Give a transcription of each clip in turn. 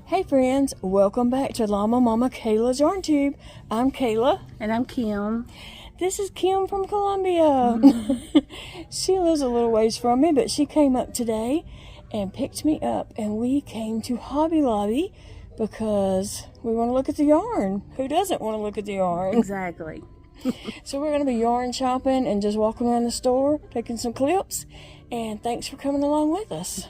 Hey friends, welcome back to Llama Mama Kayla's Yarn Tube. I'm Kayla. And I'm Kim. This is Kim from Columbia. She lives a little ways from me, but she came up today and picked me up, and we came to Hobby Lobby because we want to look at the yarn. Who doesn't want to look at the yarn? Exactly. So we're going to be yarn shopping and just walking around the store, taking some clips, and thanks for coming along with us.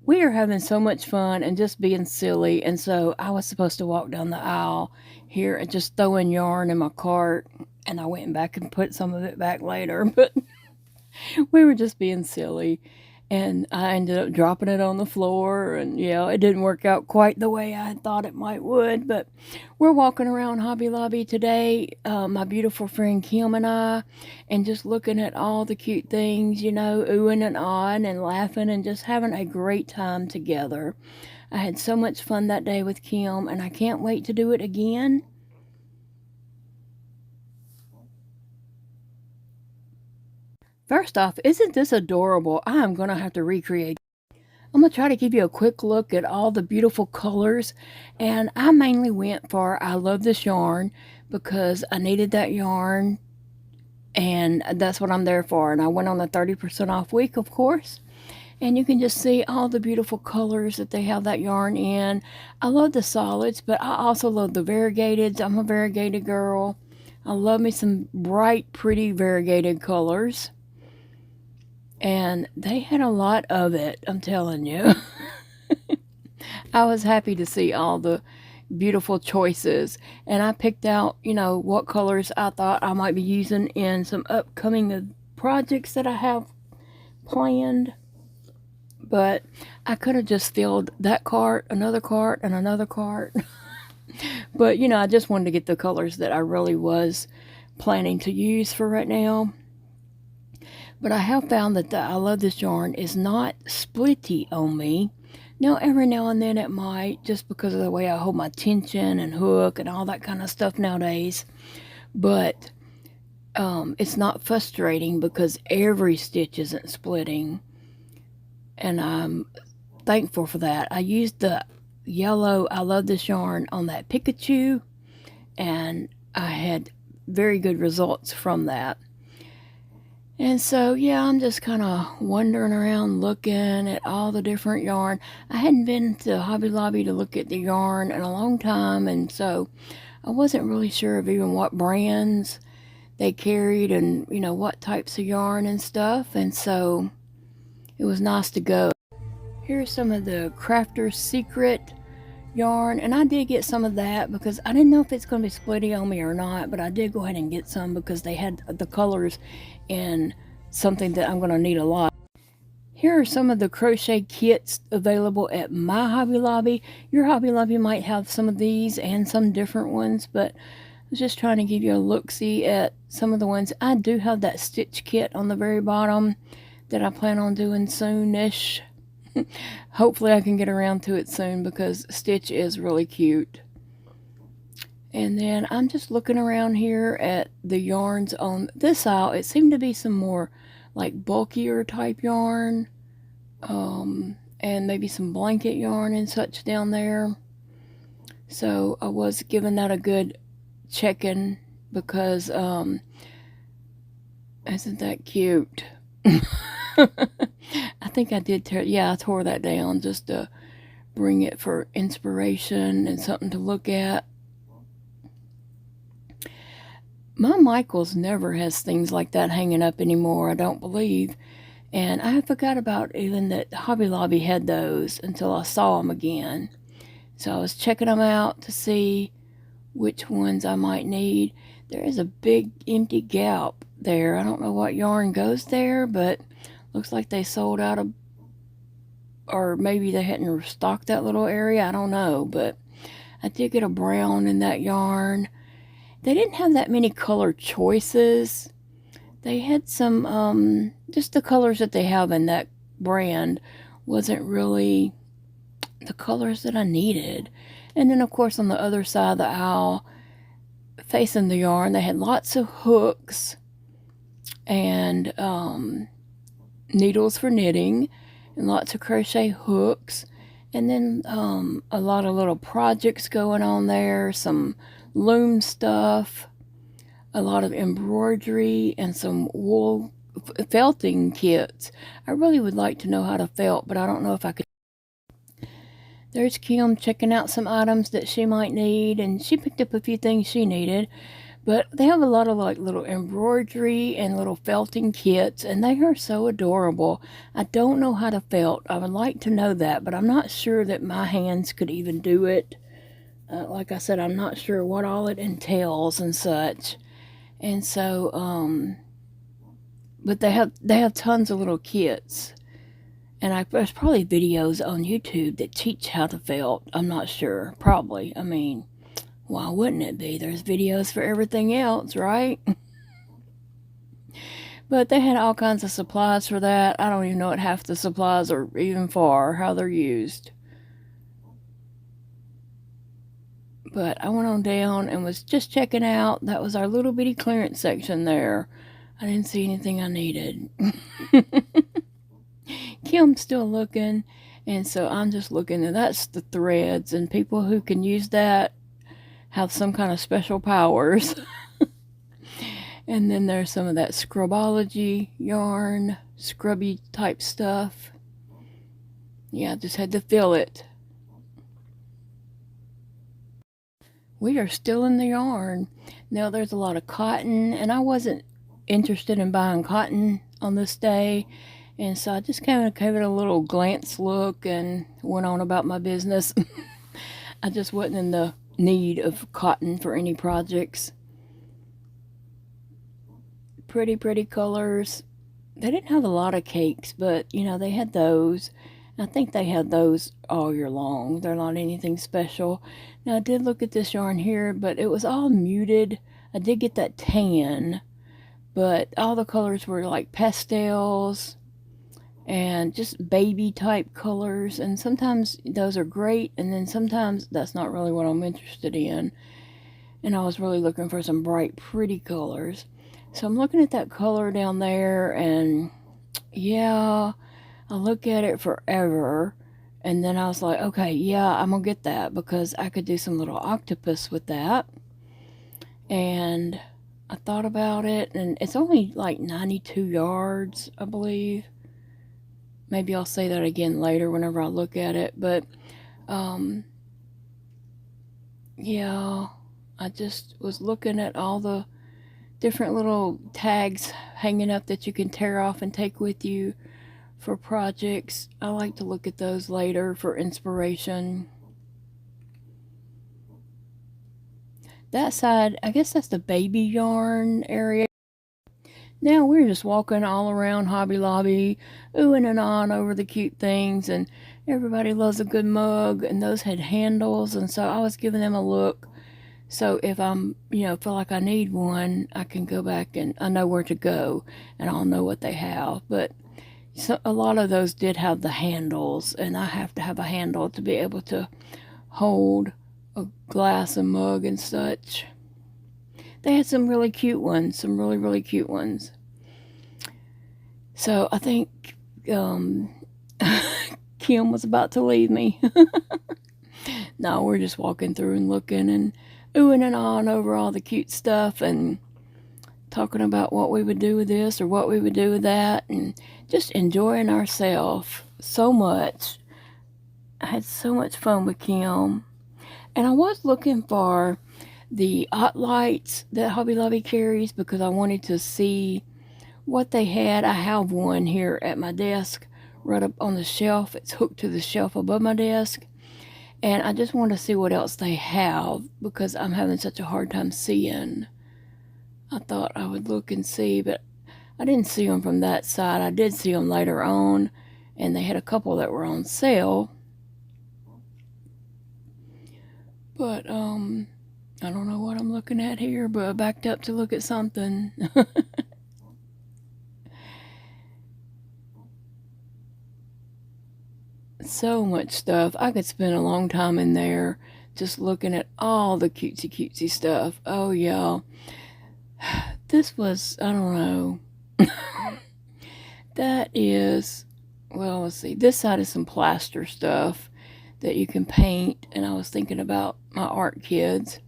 We are having so much fun and just being silly, and so I was supposed to walk down the aisle here and just throwing yarn in my cart, and I went back and put some of it back later, but we were just being silly, and I ended up dropping it on the floor, and yeah, it didn't work out quite the way I had thought it might would, but we're walking around Hobby Lobby today, my beautiful friend Kim and I, and just looking at all the cute things, you know, oohing and ahhing and laughing and just having a great time together. I had so much fun that day with Kim, and I can't wait to do it again. First off, isn't this adorable? I'm going to have to recreate. I'm going to try to give you a quick look at all the beautiful colors, and I mainly went for I love this yarn because I needed that yarn, and that's what I'm there for. And I went on the 30% off week, of course, and you can just see all the beautiful colors that they have that yarn in. I love the solids, but I also love the variegateds. I'm a variegated girl. I love me some bright, pretty variegated colors. And they had a lot of it, I'm telling you. I was happy to see all the beautiful choices. And I picked out, you know, what colors I thought I might be using in some upcoming projects that I have planned. But I could have just filled that cart, another cart, and another cart. But, you know, I just wanted to get the colors that I really was planning to use for right now. But I have found that the I love this yarn is not splitty on me. Now, every now and then it might, just because of the way I hold my tension and hook and all that kind of stuff nowadays. But it's not frustrating because every stitch isn't splitting. And I'm thankful for that. I used the yellow I love this yarn on that Pikachu, and I had very good results from that. And so, yeah, I'm just kind of wandering around looking at all the different yarn. I hadn't been to Hobby Lobby to look at the yarn in a long time, and so I wasn't really sure of even what brands they carried and, you know, what types of yarn and stuff. And so it was nice to go. Here's some of the Crafter's Secret yarn, and I did get some of that because I didn't know if it's going to be splitty on me or not, but I did go ahead and get some because they had the colors in something that I'm going to need a lot. Here are some of the crochet kits available at my Hobby Lobby. Your Hobby Lobby might have some of these and some different ones, but I was just trying to give you a look-see at some of the ones. I do have that stitch kit on the very bottom that I plan on doing soonish. Hopefully I can get around to it soon because Stitch is really cute. And then I'm just looking around here at the yarns on this aisle. It seemed to be some more like bulkier type yarn, and maybe some blanket yarn and such down there. So I was giving that a good check-in because isn't that cute? I think I did I tore that down just to bring it for inspiration and something to look at. My Michaels never has things like that hanging up anymore, I don't believe. And I forgot about even that Hobby Lobby had those until I saw them again. So I was checking them out to see which ones I might need. There is a big empty gap there. I don't know what yarn goes there, but looks like they sold out of, or maybe they hadn't restocked that little area. I don't know, but I did get a brown in that yarn. They didn't have that many color choices. They had some, just the colors that they have in that brand wasn't really the colors that I needed. And then, of course, on the other side of the aisle, facing the yarn, they had lots of hooks and needles for knitting and lots of crochet hooks And then a lot of little projects going on there, some loom stuff, a lot of embroidery, and some wool felting kits. I really would like to know how to felt, but I don't know if I could. There's Kim checking out some items that she might need, and she picked up a few things she needed. But they have a lot of like little embroidery and little felting kits, and they are so adorable. I don't know how to felt. I would like to know that, but I'm not sure that my hands could even do it. Like I said, I'm not sure what all it entails and such. And so, but they have tons of little kits, and there's probably videos on YouTube that teach how to felt. I'm not sure. Probably. I mean, why wouldn't it be? There's videos for everything else, right? But they had all kinds of supplies for that. I don't even know what half the supplies are even for, how they're used. But I went on down and was just checking out. That was our little bitty clearance section there. I didn't see anything I needed. Kim's still looking, and so I'm just looking, and that's the threads, and people who can use that have some kind of special powers. And then there's some of that scrubology yarn, scrubby type stuff. Yeah, I just had to fill it. We are still in the yarn. Now there's a lot of cotton, and I wasn't interested in buying cotton on this day. And so I just kind of gave it a little glance look and went on about my business. I just wasn't in the need of cotton for any projects. Pretty, pretty colors. They didn't have a lot of cakes, but you know, they had those. I think they had those all year long. They're not anything special. Now, I did look at this yarn here, but it was all muted. I did get that tan, but all the colors were like pastels and just baby type colors. And sometimes those are great, and then sometimes that's not really what I'm interested in. And I was really looking for some bright, pretty colors. So I'm looking at that color down there, and yeah, I look at it forever. And then I was like, okay, yeah, I'm gonna get that because I could do some little octopus with that. And I thought about it, and it's only like 92 yards, I believe. Maybe I'll say that again later whenever I look at it. But yeah, I just was looking at all the different little tags hanging up that you can tear off and take with you for projects. I like to look at those later for inspiration. That side, I guess that's the baby yarn area. Now we're just walking all around Hobby Lobby, oohing and on over the cute things, and everybody loves a good mug, and those had handles, and so I was giving them a look. So if I'm, feel like I need one, I can go back and I know where to go, and I'll know what they have. But a lot of those did have the handles, and I have to have a handle to be able to hold a glass and mug and such. They had some really cute ones, some really, really cute ones. So I think Kim was about to leave me. No, we're just walking through and looking and oohing and on over all the cute stuff and talking about what we would do with this or what we would do with that, and just enjoying ourselves so much. I had so much fun with Kim. And I was looking for the hot lights that Hobby Lobby carries because I wanted to see what they had. I have one here at my desk right up on the shelf. It's hooked to the shelf above my desk. And I just want to see what else they have because I'm having such a hard time seeing. I thought I would look and see, but I didn't see them from that side. I did see them later on, and they had a couple that were on sale. But, I don't know what I'm looking at here, but I backed up to look at something. So much stuff. I could spend a long time in there just looking at all the cutesy cutesy stuff. Oh yeah. This was, I don't know. That is, well, let's see. This side is some plaster stuff. that you can paint, and I was thinking about my art kids.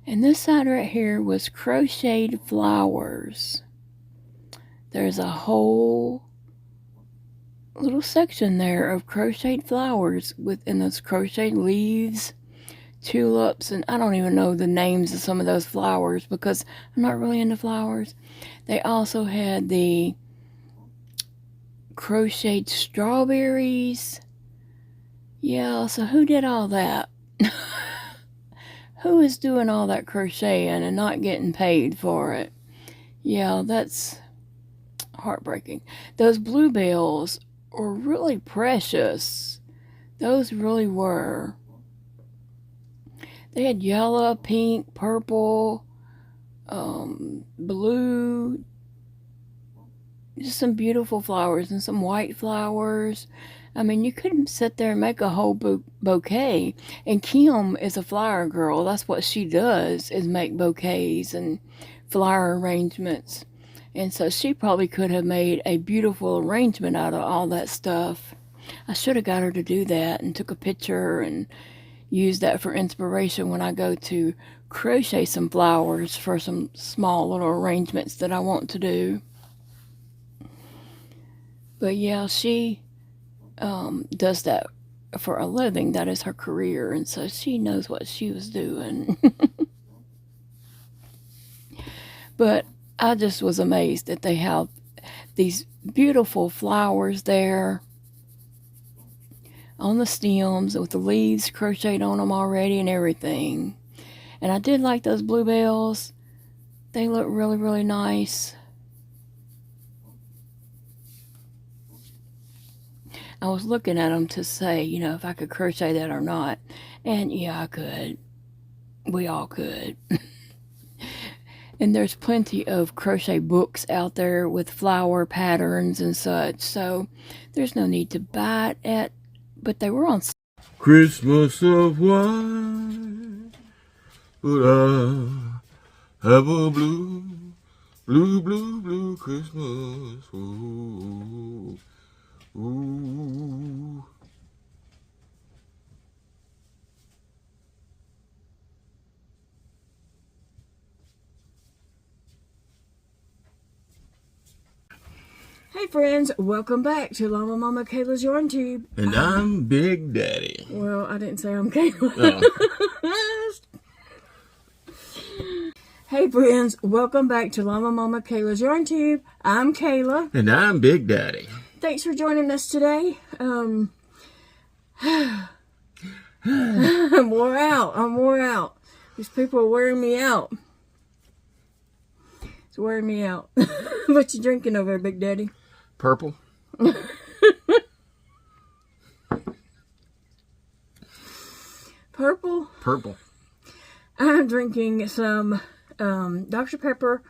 And this side right here was crocheted flowers. There's a whole little section there of crocheted flowers within those crocheted leaves, tulips, and I don't even know the names of some of those flowers because I'm not really into flowers. They also had the crocheted strawberries. Yeah, so who did all that? Who is doing all that crocheting and not getting paid for it? Yeah, that's heartbreaking. Those bluebells were really precious. Those really were. They had yellow, pink, purple, blue, just some beautiful flowers and some white flowers. I mean, you couldn't sit there and make a whole bouquet. And Kim is a flower girl. That's what she does, is make bouquets and flower arrangements. And so she probably could have made a beautiful arrangement out of all that stuff. I should have got her to do that and took a picture and used that for inspiration when I go to crochet some flowers for some small little arrangements that I want to do. But yeah, she does that for a living. That is her career, and so she knows what she was doing. But I just was amazed that they have these beautiful flowers there on the stems with the leaves crocheted on them already and everything. And I did like those bluebells. They look really, really nice. I was looking at them to say, you know, if I could crochet that or not. And yeah, I could. We all could. And there's plenty of crochet books out there with flower patterns and such. So there's no need to buy it. But they were on sale. Christmas of wine, but I have a blue, blue, blue, blue Christmas. Ooh, ooh. Hey friends, welcome back to Llama Mama Kayla's Yarn Tube. And I'm Big Daddy. Well, I didn't say I'm Kayla. Oh. Hey friends, welcome back to Llama Mama Kayla's Yarn Tube. I'm Kayla. And I'm Big Daddy. Thanks for joining us today. I'm wore out. These people are wearing me out. It's wearing me out. What you drinking over there, Big Daddy? Purple. Purple? Purple. I'm drinking some Dr. Pepper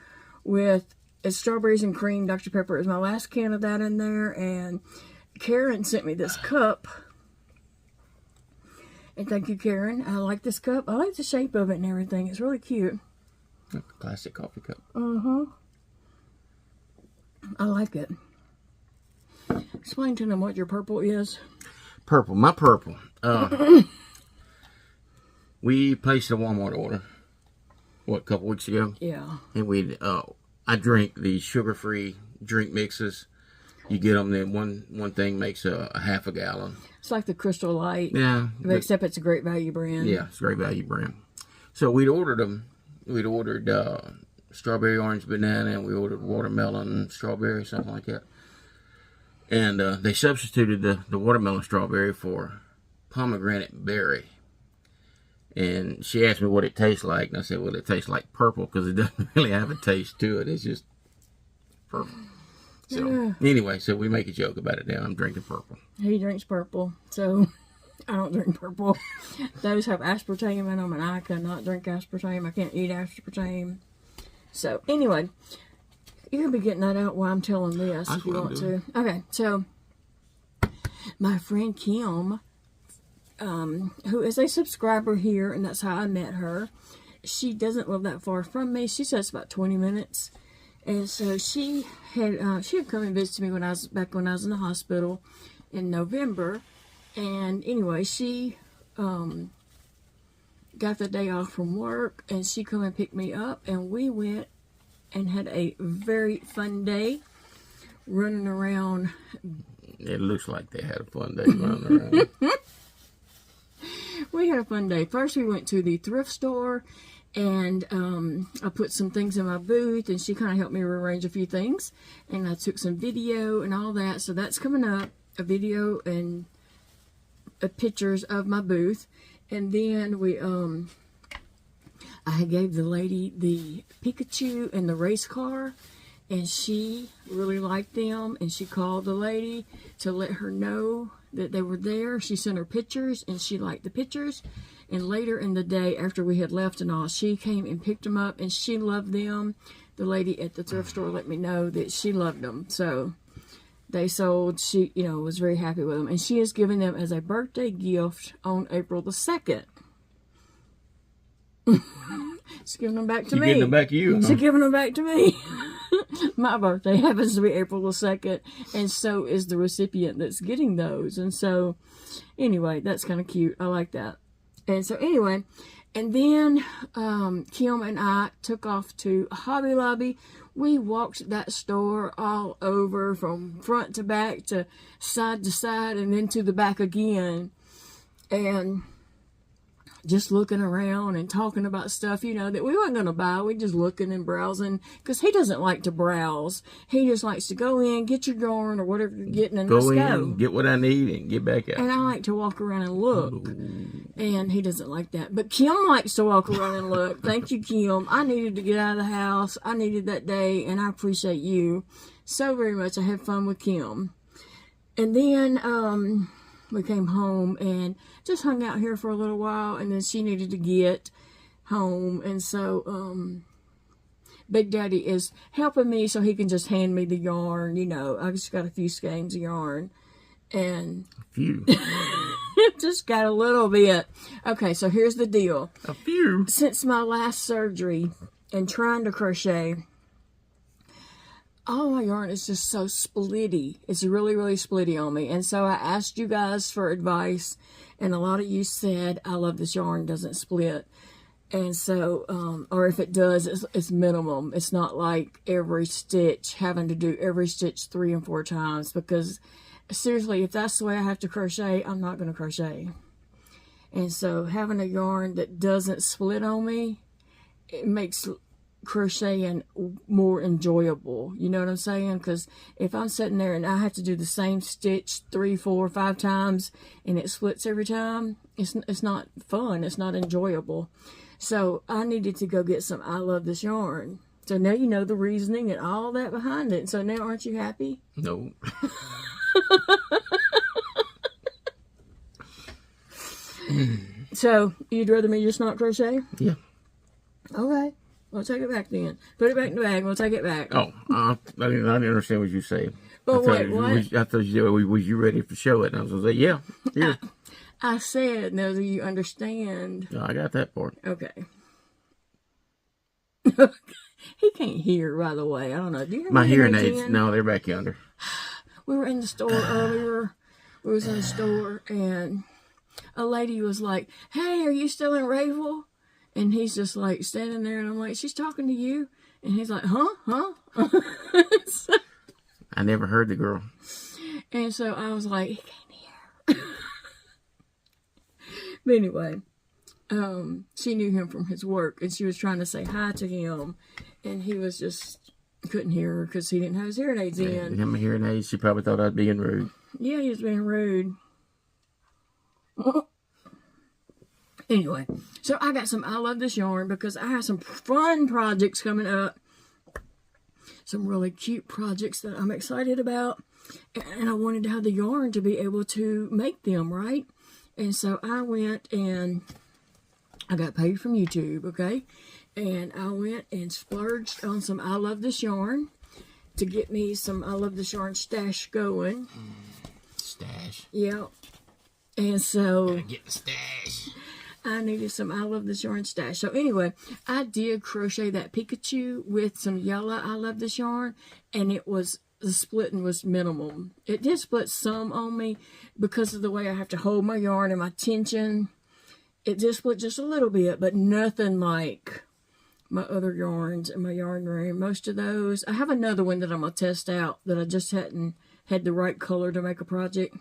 with strawberries and cream. Dr. Pepper is my last can of that in there. And Karen sent me this cup. And thank you, Karen. I like this cup. I like the shape of it and everything. It's really cute. Classic coffee cup. I like it. Explain to them what your purple is. Purple. My purple. We placed a Walmart order, what, a couple weeks ago? Yeah. And I drink these sugar-free drink mixes. You get them, then one thing makes a half a gallon. It's like the Crystal Light. Yeah. Except it's a great value brand. Yeah, it's a great value brand. So we'd ordered them. We'd ordered strawberry, orange, banana, and we ordered watermelon, strawberry, something like that. And they substituted the watermelon strawberry for pomegranate berry. And she asked me what it tastes like, and I said, well, it tastes like purple, because it doesn't really have a taste to it. It's just purple. So, anyway, so we make a joke about it now. I'm drinking purple. He drinks purple, so I don't drink purple. Those have aspartame in them, and I cannot drink aspartame. I can't eat aspartame. So, anyway, you can be getting that out while I'm telling this if you want to. Okay, so my friend Kim, who is a subscriber here, and that's how I met her. She doesn't live that far from me. She says about 20 minutes. And so she had come and visit me when I was in the hospital in November, And anyway, she got the day off from work, and she come and picked me up, and we went and had a very fun day running around. It looks like they had a fun day running around. We had a fun day. First, we went to the thrift store, and I put some things in my booth, and she kind of helped me rearrange a few things, and I took some video and all that. So that's coming up, a video and pictures of my booth. And then we I gave the lady the Pikachu and the race car, and she really liked them, and she called the lady to let her know that they were there. She sent her pictures, and she liked the pictures. And later in the day, after we had left and all, she came and picked them up, and she loved them. The lady at the thrift store let me know that she loved them. So they sold. She, was very happy with them. And she is giving them as a birthday gift on April the 2nd. She's giving them back to me. She's giving them back to you. She's giving them back to me. My birthday happens to be April the 2nd, and so is the recipient that's getting those. And so, anyway, that's kind of cute. I like that. And so, anyway, and then Kim and I took off to Hobby Lobby. We walked that store all over from front to back to side, and then to the back again. And just looking around and talking about stuff, that we weren't going to buy. We just looking and browsing, because he doesn't like to browse. He just likes to go in, get your yarn or whatever you're getting, and let's go. Get what I need, and get back out. And I like to walk around and look. And he doesn't like that. But Kim likes to walk around and look. Thank you, Kim. I needed to get out of the house. I needed that day, and I appreciate you so very much. I had fun with Kim. And then we came home and just hung out here for a little while, and then she needed to get home, and so Big Daddy is helping me so he can just hand me the yarn. I just got a few skeins of yarn, and A few. just got a little bit. Okay, so here's the deal. A few. Since my last surgery and trying to crochet, all my yarn is just so splitty. It's really, really splitty on me. And so I asked you guys for advice, and a lot of you said, I love this yarn, doesn't split. And so, or if it does, it's minimum. It's not like every stitch, having to do every stitch 3 and 4 times, because seriously, if that's the way I have to crochet, I'm not going to crochet. And so having a yarn that doesn't split on me, it makes crocheting more enjoyable. You know what I'm saying? Because if I'm sitting there and I have to do the same stitch 3, 4, 5 times and it splits every time, it's not fun. It's not enjoyable. So I needed to go get some I Love This yarn. So now you know the reasoning and all that behind it. So now aren't you happy? No. So you'd rather me just not crochet? Yeah. Okay. We'll take it back then. Put it back in the bag. We'll take it back. Oh, I didn't understand what you said. But wait, what? I thought you said, was you ready to show it? And I was going to say, yeah, here. I said, now do you understand? No, I got that part. Okay. He can't hear, by the way. I don't know. Do you hear My hearing aids, no, they're back yonder. We were in the store earlier. We was in the store, and a lady was like, hey, are you still in RAYVILLE? And he's just like standing there, and I'm like, she's talking to you? And he's like, huh? So, I never heard the girl. and so I was like, he can't hear. But anyway, she knew him from his work, and she was trying to say hi to him, and he was just couldn't hear her because he didn't have his hearing aids in. Him hearing aids, she probably thought I'd being rude. Yeah, he was being rude. Anyway, so I got some I Love This yarn because I have some fun projects coming up. Some really cute projects that I'm excited about. And I wanted to have the yarn to be able to make them, right? And so I went and I got paid from YouTube, okay? And I went and splurged on some I Love This yarn to get me some I Love This yarn stash going. Stash. Yeah. And so Gotta get the stash. I needed some I Love This Yarn stash. So anyway, I did crochet that Pikachu with some yellow I Love This Yarn, and it was, the splitting was minimal. It did split some on me because of the way I have to hold my yarn and my tension. It did split just a little bit, but nothing like my other yarns in my yarn room. Most of those, I have another one that I'm going to test out that I just hadn't had the right color to make a project.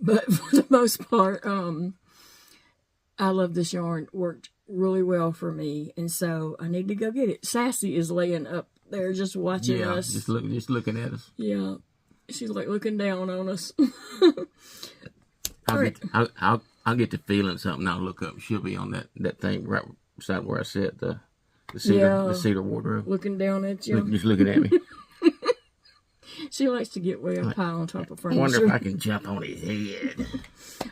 But for the most part, I Love This Yarn worked really well for me, and so I need to go get it. Sassy is laying up there just watching us. Just looking at us. Yeah, she's like looking down on us. I'll get to feeling something. I'll look up. She'll be on that thing right beside where I sit, the cedar wardrobe. Looking down at you. Just looking at me. She likes to get way up high on top of furniture. I wonder if I can jump on his head.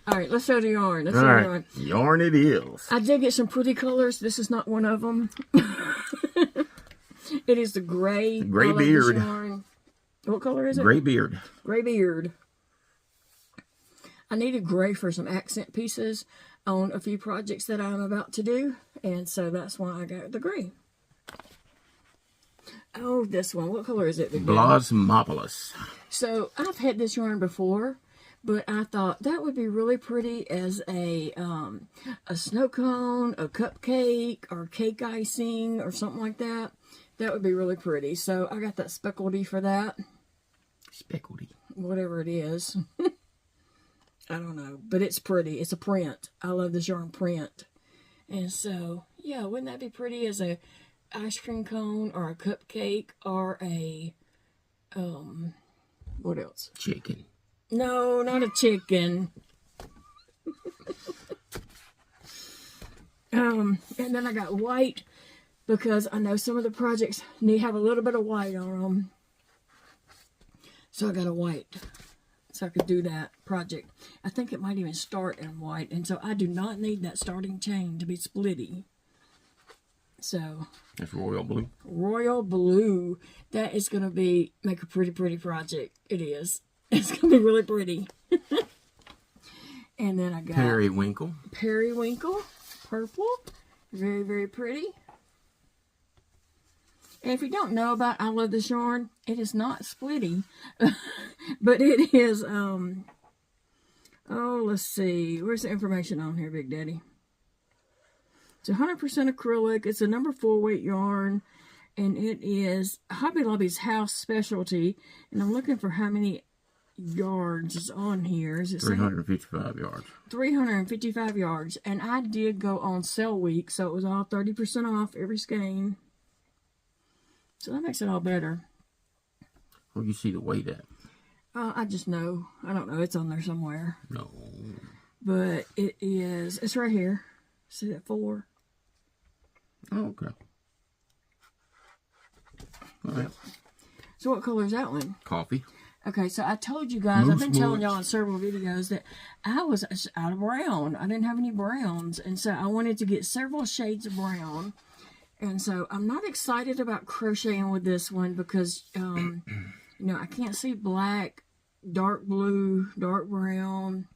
All right, let's show the yarn. All right, yarn it is. I did get some pretty colors. This is not one of them. It is the gray. Gray beard. Yarn. What color is it? Gray beard. Gray beard. I needed gray for some accent pieces on a few projects that I'm about to do, and so that's why I got the gray. Oh, this one. What color is it? Blosmopolis. So I've had this yarn before, but I thought that would be really pretty as a snow cone, a cupcake, or cake icing, or something like that. That would be really pretty. So I got that speckledy for that. Speckledy. Whatever it is. I don't know, but it's pretty. It's a print. I love this yarn print. And so, yeah, wouldn't that be pretty as a ice cream cone or a cupcake or a, what else? Chicken. No, not a chicken. And then I got white because I know some of the projects have a little bit of white on them. So I got a white. So I could do that project. I think it might even start in white. And so I do not need that starting chain to be splitty. So. That's royal blue. Royal blue. That is going to make a pretty, pretty project. It is. It's going to be really pretty. And then I got. Periwinkle. Periwinkle. Purple. Very, very pretty. And if you don't know about I Love This Yarn, it is not splitty. But it is, let's see. Where's the information on here, Big Daddy? It's 100% acrylic. It's a number 4 weight yarn. And it is Hobby Lobby's house specialty. And I'm looking for how many yards is on here. Is it 355 yards. 355 yards. And I did go on sale week, so it was all 30% off every skein. So that makes it all better. Where do you see the weight at? I just know. I don't know. It's on there somewhere. No. But it is. It's right here. See that 4? Oh, okay. All right. So what color is that one? Coffee. Okay, so I told you guys, I've been telling y'all in several videos that I was out of brown. I didn't have any browns. And so I wanted to get several shades of brown. And so I'm not excited about crocheting with this one because, you know, I can't see black, dark blue, dark brown,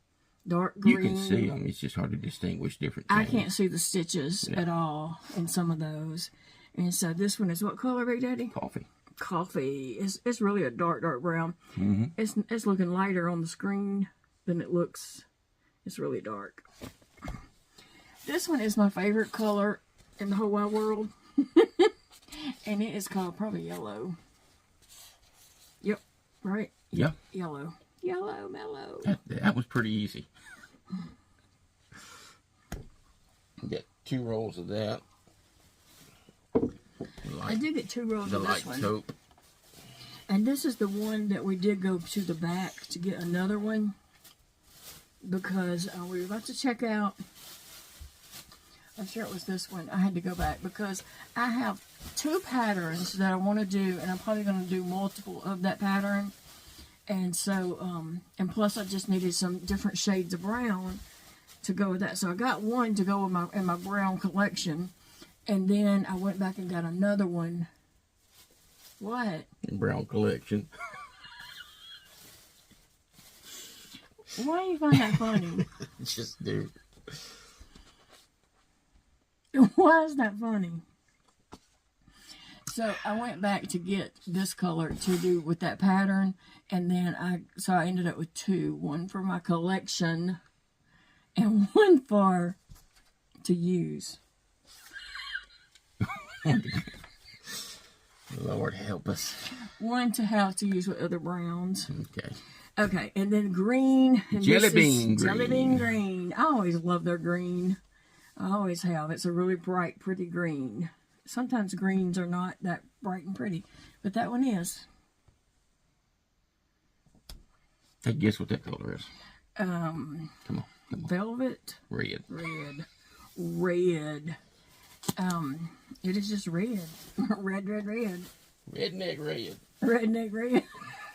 dark green. You can see them. It's just hard to distinguish different things. I can't see the stitches at all in some of those. And so this one is what color, Big Daddy? Coffee. Coffee. It's really a dark, dark brown. Mm-hmm. It's looking lighter on the screen than it looks. It's really dark. This one is my favorite color in the whole wide world. And it is called probably yellow. Yep, right? Yeah. Yellow. Yellow, mellow. That was pretty easy. Get 2 rolls of that. I did get 2 rolls of this one. Taupe. And this is the one that we did go to the back to get another one. Because we were about to check out. I'm sure it was this one. I had to go back because I have 2 patterns that I want to do, and I'm probably going to do multiple of that pattern. And so, and plus I just needed some different shades of brown to go with that. So I got one to go with my brown collection, and then I went back and got another one. What? Brown collection. Why do you find that funny? Just do. Why is that funny? So I went back to get this color to do with that pattern, and then I ended up with two. One for my collection and one for to use. Lord help us. One to have to use with other browns. Okay. Okay, and then green. And Jelly bean green. Jelly bean green. I always love their green. I always have. It's a really bright, pretty green. Sometimes greens are not that bright and pretty, but that one is. Hey, guess what that color is? Come on. Velvet. Red. It is just red. red. Redneck red. Redneck red.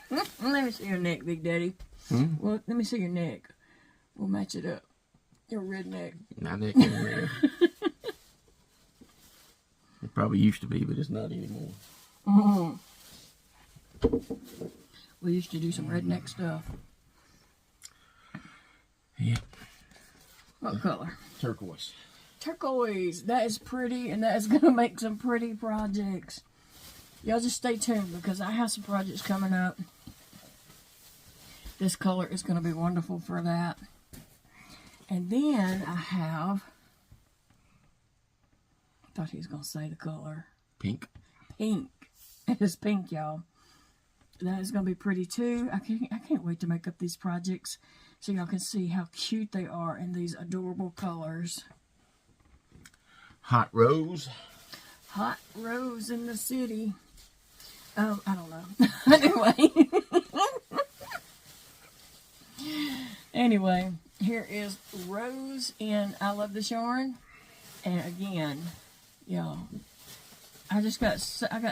Let me see your neck, Big Daddy. Well, let me see your neck. We'll match it up. Your redneck. My neck is red. It probably used to be, but it's not anymore. We used to do some redneck stuff. Yeah. What color? Turquoise. Turquoise. That is pretty, and that is going to make some pretty projects. Y'all just stay tuned, because I have some projects coming up. This color is going to be wonderful for that. And then I have... I thought he was going to say the color. Pink. Pink. It is pink, y'all. That is going to be pretty too. I can't wait to make up these projects so y'all can see how cute they are in these adorable colors. Hot rose. Hot rose in the city. I don't know. Anyway, here is Rose in I Love This Yarn. And again, y'all, I got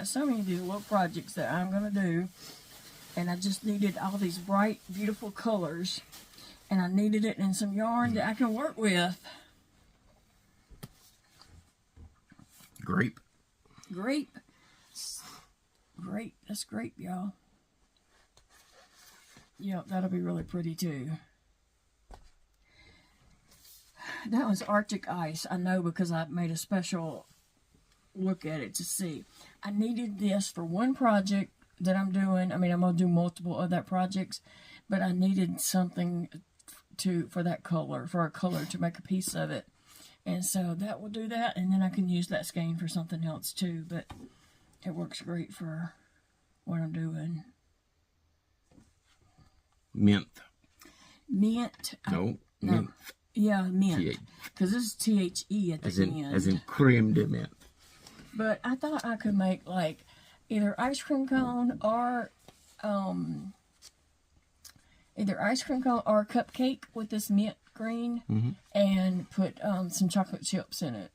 so many of these little projects that I'm going to do. And I just needed all these bright, beautiful colors. And I needed it in some yarn that I can work with. Grape. Grape. Grape. That's grape, y'all. Yep, that'll be really pretty too. That was Arctic Ice. I know, because I made a special look at it to see. I needed this for one project that I'm doing. I mean, I'm going to do multiple of that projects, but I needed something for that color, for a color to make a piece of it. And so that will do that, and then I can use that skein for something else too, but it works great for what I'm doing. Mint. Mint. No. Mint. Yeah, mint. Because this is THE at the end. As in creme de mint. But I thought I could make like either ice cream cone or cupcake with this mint green, and put some chocolate chips in it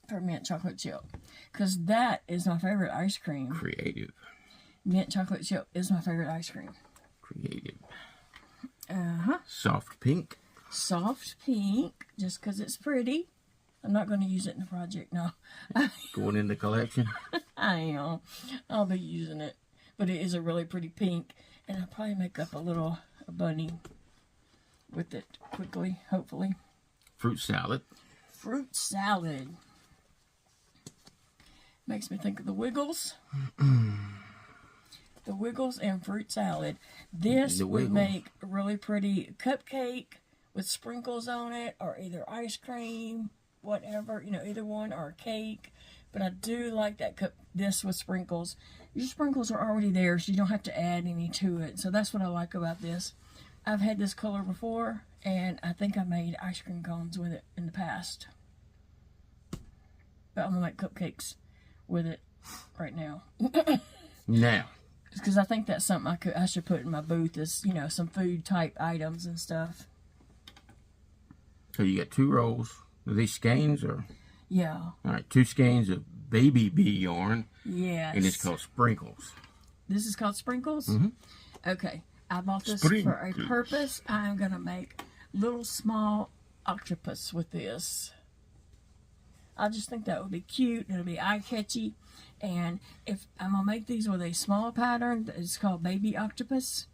for mint chocolate chip, because that is my favorite ice cream. Creative. Mint chocolate chip is my favorite ice cream. Creative. Soft pink. Soft pink, just because it's pretty. I'm not going to use it in the project, no. Going in the collection? I am. I'll be using it. But it is a really pretty pink. And I'll probably make up a bunny with it quickly, hopefully. Fruit salad. Fruit salad. Makes me think of the Wiggles. The Wiggles and fruit salad. This would make a really pretty cupcake with sprinkles on it, or either ice cream, whatever, either one, or a cake. But I do like this with sprinkles. Your sprinkles are already there, so you don't have to add any to it. So that's what I like about this. I've had this color before, and I think I made ice cream cones with it in the past. But I'm going to make cupcakes with it right now. Now. Because I think that's something I should put in my booth, is, some food type items and stuff. So you got 2 rolls. Are these skeins or? Yeah. All right, 2 skeins of baby bee yarn. Yes. And it's called Sprinkles. This is called Sprinkles? Okay. I bought this Sprinkles. for a purpose. I'm going to make little small octopus with this. I just think that would be cute. It'll be eye-catchy. And if I'm going to make these with a small pattern, it's called Baby Octopus.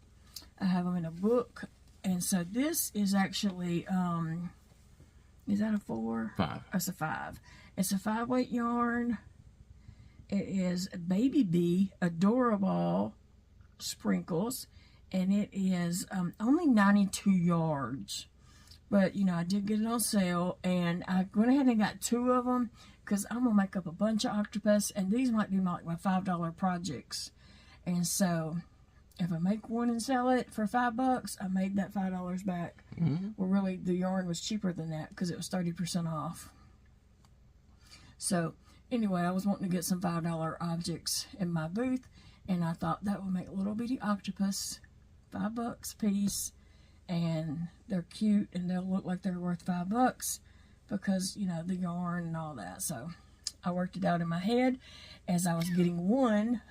I have them in a book. And so this is actually, is that a 4? 5. That's a 5. It's a 5-weight yarn. It is Baby Bee Adorable Sprinkles, and it is only 92 yards. But, you know, I did get it on sale, and I went ahead and got 2 of them because I'm going to make up a bunch of octopus, and these might be my $5 projects. And so, if I make one and sell it for $5, I made that $5 back. Well, really, the yarn was cheaper than that because it was 30% off. So, anyway, I was wanting to get some $5 objects in my booth, and I thought that would make a little bitty octopus, $5 a piece. And they're cute, and they'll look like they're worth $5 because, you know, the yarn and all that. So I worked it out in my head as I was getting one,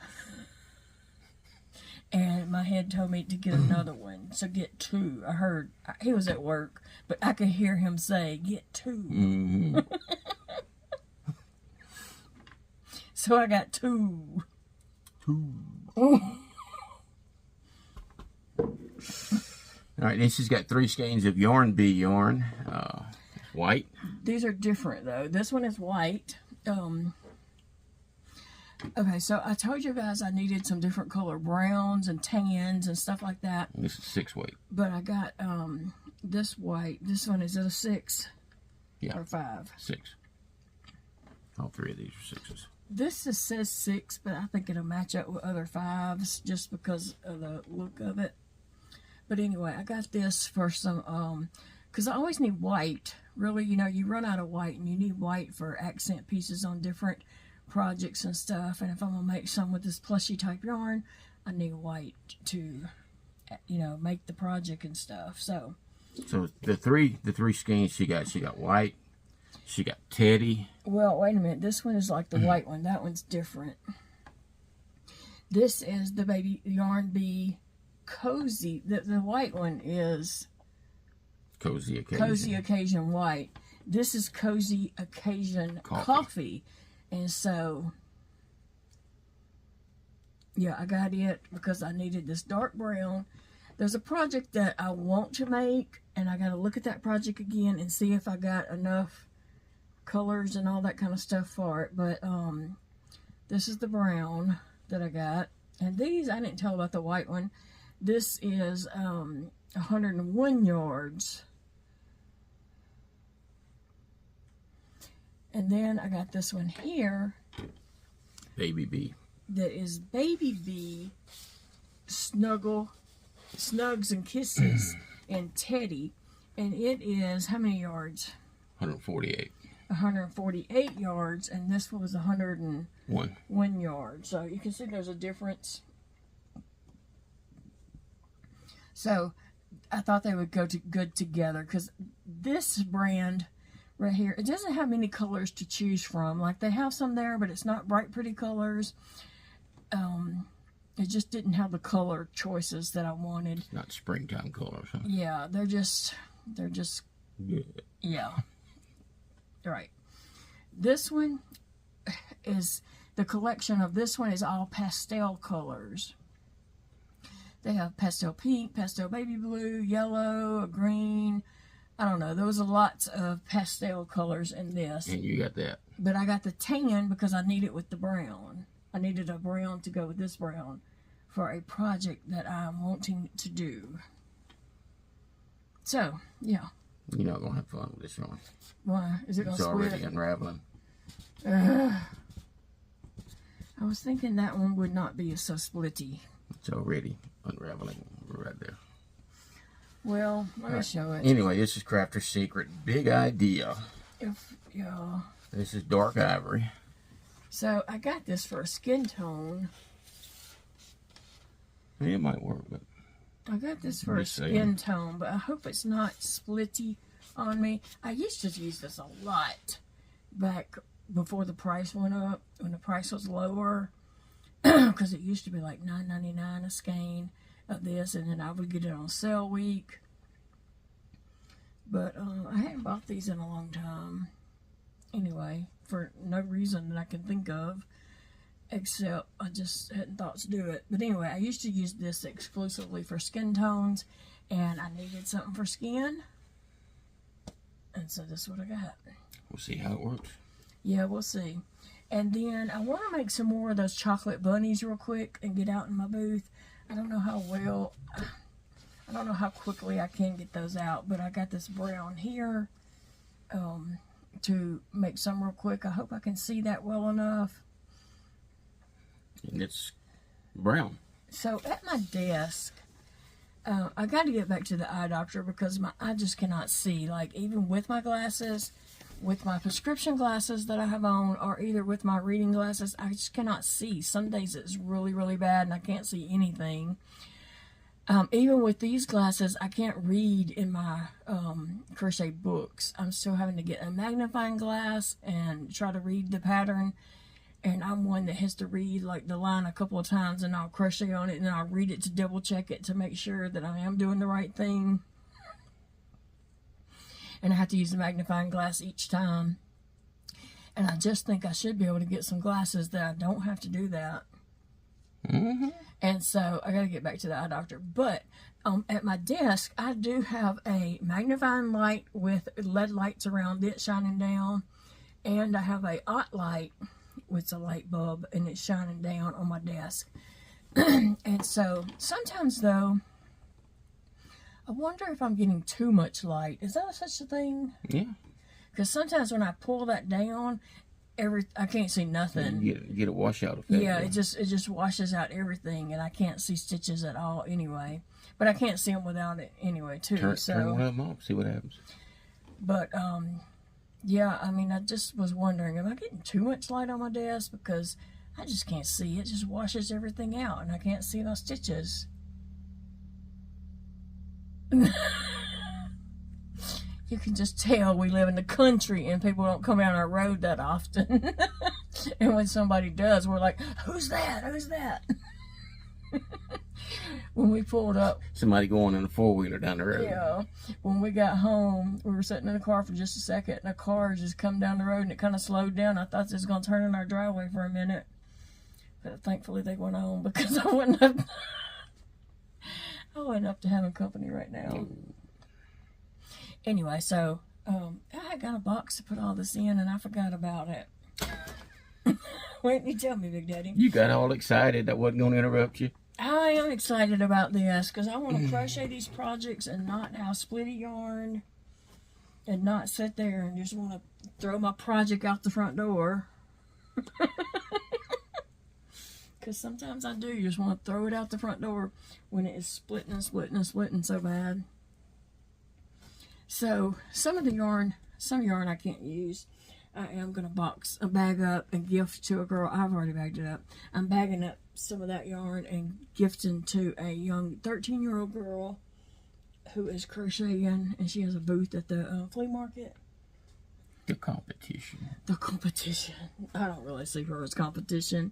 and my head told me to get another one. So get 2. I heard he was at work, but I could hear him say, "Get 2." So I got 2. All right, this has got 3 skeins of yarn bee yarn. White. These are different though. This one is white. Okay, so I told you guys I needed some different color browns and tans and stuff like that. This is 6-weight. But I got this white. This one, is it a 6? Yeah. Or 5? 6. All 3 of these are 6s. This says 6, but I think it'll match up with other 5s just because of the look of it. But anyway, I got this for some, because I always need white. Really, you know, you run out of white, and you need white for accent pieces on different projects and stuff. And if I'm going to make some with this plushy type yarn, I need white to, you know, make the project and stuff. So the three skeins she got white, she got teddy. Well, wait a minute. This one is like the white one. That one's different. This is the Baby Yarn Bee Cozy. The white one is Cozy Occasion. Cozy Occasion white. This is Cozy Occasion coffee. And so, yeah, I got it because I needed this dark brown. There's a project that I want to make, and I got to look at that project again and see if I got enough colors and all that kind of stuff for it. But this is the brown that I got. And these, I didn't tell about the white one. This is 101 yards. And then I got this one here. Baby Bee. That is Baby Bee Snugs and Kisses and Teddy. And it is, how many yards? 148. 148 yards. And this one was 101 yards. So you can see there's a difference. So I thought they would go good together because this brand right here, it doesn't have many colors to choose from. Like they have some there, but it's not bright, pretty colors. It just didn't have the color choices that I wanted. It's not springtime colors, huh? Yeah, they're just good. Yeah. Right. This one is, the collection of this one is all pastel colors. They have pastel pink, pastel baby blue, yellow, green. I don't know. There was lots of pastel colors in this. And you got that. But I got the tan because I need it with the brown. I needed a brown to go with this brown for a project that I'm wanting to do. So, yeah. You're not going to have fun with this yarn. Why? Is it going to split? It's already unraveling. I was thinking that one would not be so splitty. It's already unraveling right there. Well, let me show it. Anyway, this is Crafter's Secret. Big idea. Yeah. This is dark ivory. So, I got this for a skin tone. It might work, but I got this for a skin tone, but I hope it's not splitty on me. I used to use this a lot back before the price went up, when the price was lower, because it used to be like $9.99 a skein of this, and then I would get it on sale week. But I hadn't bought these in a long time. Anyway, for no reason that I can think of, except I just hadn't thought to do it. But anyway, I used to use this exclusively for skin tones, and I needed something for skin, and so this is what I got. We'll see how it works. Yeah, we'll see. And then I want to make some more of those chocolate bunnies real quick and get out in my booth. I don't know how quickly I can get those out, but I got this brown here to make some real quick. I hope I can see that well enough. And it's brown. So at my desk, I got to get back to the eye doctor because I just cannot see. Like, even with my glasses, with my prescription glasses that I have on, or either with my reading glasses, I just cannot see. Some days it's really, really bad and I can't see anything. Even with these glasses, I can't read in my crochet books. I'm still having to get a magnifying glass and try to read the pattern. And I'm one that has to read like the line a couple of times, and I'll crochet on it, and I'll read it to double check it to make sure that I am doing the right thing. And I have to use the magnifying glass each time. And I just think I should be able to get some glasses that I don't have to do that. Mm-hmm. And so I got to get back to the eye doctor. But at my desk, I do have a magnifying light with LED lights around it shining down. And I have a OT light with a light bulb, and it's shining down on my desk. And so sometimes, though, I wonder if I'm getting too much light. Is that such a thing? Yeah. Because sometimes when I pull that down, I can't see nothing. You get a washout effect. Yeah, it just washes out everything, and I can't see stitches at all anyway. But I can't see them without it anyway, too. Turn one of them off, see what happens. But, yeah, I mean, I just was wondering, am I getting too much light on my desk? Because I just can't see. It just washes everything out, and I can't see my stitches. You can just tell we live in the country and people don't come down our road that often. And when somebody does, we're like, who's that? Who's that? When we pulled up, somebody going in a four-wheeler down the road. Yeah. When we got home, we were sitting in the car for just a second, and a car just come down the road, and it kind of slowed down. I thought it was going to turn in our driveway for a minute. But thankfully they went on, because I wasn't up to having company right now. Anyway, so I got a box to put all this in, and I forgot about it. Why didn't you tell me, Big Daddy? You got all excited. That wasn't going to interrupt you. I am excited about this because I want to crochet these projects and not have splitty yarn and not sit there and just want to throw my project out the front door. Because sometimes I do just want to throw it out the front door when it is splitting and splitting and splitting so bad. So some yarn I can't use. I am going to box a bag up and gift to a girl. I've already bagged it up. I'm bagging up some of that yarn and gifting to a young 13-year-old girl who is crocheting, and she has a booth at the flea market. The competition. The competition. I don't really see her as competition.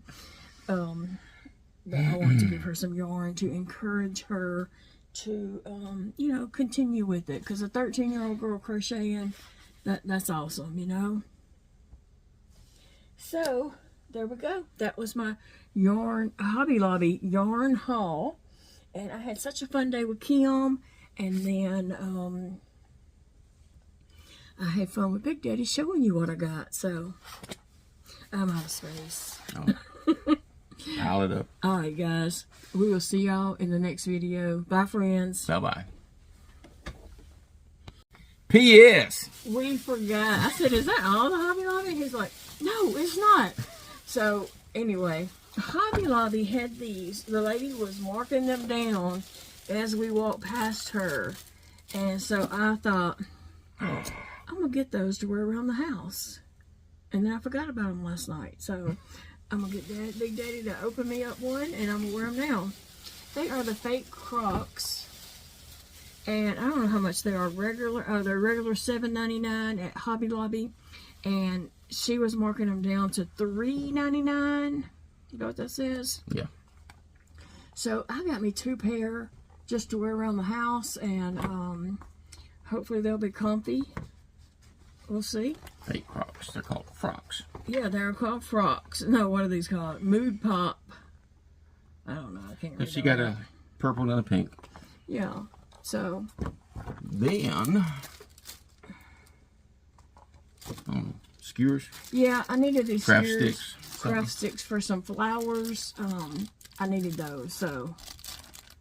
But I want to give her some yarn to encourage her to, continue with it. Because a 13-year-old girl crocheting, that's awesome, you know. So, there we go. That was my Hobby Lobby yarn haul. And I had such a fun day with Kim. And then, I had fun with Big Daddy showing you what I got. So, I'm out of space. Oh. Pile it up. Alright, guys. We will see y'all in the next video. Bye, friends. Bye-bye. P.S. We forgot. I said, is that all the Hobby Lobby? He's like, no, it's not. So, anyway, Hobby Lobby had these. The lady was marking them down as we walked past her. And so I thought, I'm going to get those to wear around the house. And then I forgot about them last night. So, I'm going to get Big Daddy to open me up one, and I'm going to wear them now. They are the fake Crocs. And I don't know how much they are. They're regular $7.99 at Hobby Lobby. And she was marking them down to $3.99. You know what that says? Yeah. So I got me 2 pair just to wear around the house. And hopefully they'll be comfy. We'll see. Fake Crocs. They're called frocks. Yeah, they're called frocks. No, what are these called? Mood Pop. I don't know. I can't read. She got a purple and a pink. Yeah. So. Then. skewers? Yeah, I needed these Craft skewers, sticks. craft sticks for some flowers. I needed those, so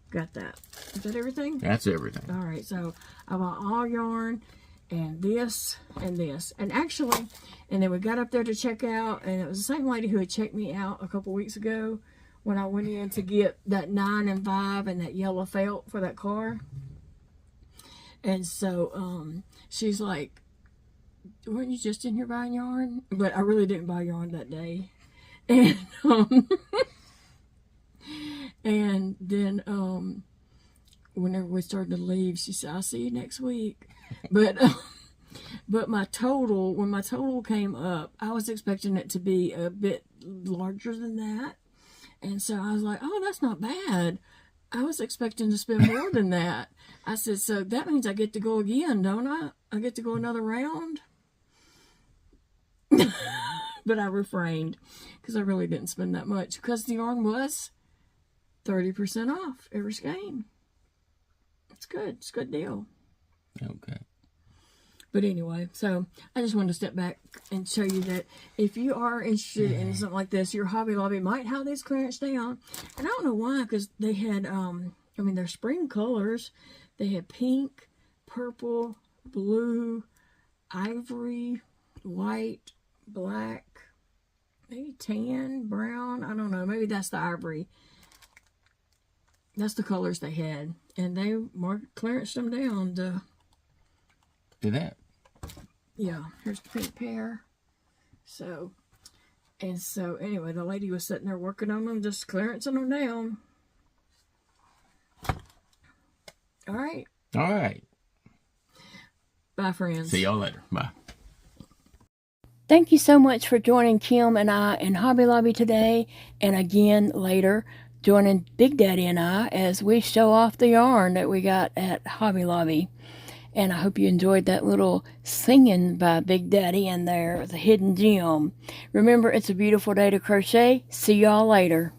got that. Is that everything? That's everything. All right, so I bought all yarn and this and this. And actually, and then we got up there to check out, and it was the same lady who had checked me out a couple weeks ago when I went in to get that 9 and 5 and that yellow felt for that car. And so she's like, weren't you just in here buying yarn? But I really didn't buy yarn that day. And and then whenever we started to leave, she said, I'll see you next week. But but my total, when my total came up, I was expecting it to be a bit larger than that. And so I was like, oh, that's not bad. I was expecting to spend more than that. I said, so that means I get to go again, don't I? I get to go another round? But I refrained because I really didn't spend that much because the yarn was 30% off every skein. It's good. It's a good deal. Okay. But anyway, so I just wanted to step back and show you that if you are interested in something like this, your Hobby Lobby might have these clearance down. And I don't know why, because they had, I mean, they're spring colors. They had pink, purple, blue, ivory, white, black, maybe tan, brown. I don't know. Maybe that's the ivory. That's the colors they had. And they clearanced them down to... Do that. Yeah, here's the pink pair. So, and so anyway, the lady was sitting there working on them, just clearancing them down. All right. All right. Bye, friends. See y'all later. Bye. Thank you so much for joining Kim and I in Hobby Lobby today, and again later joining Big Daddy and I as we show off the yarn that we got at Hobby Lobby. And I hope you enjoyed that little singing by Big Daddy in there, the hidden gem. Remember, it's a beautiful day to crochet. See y'all later.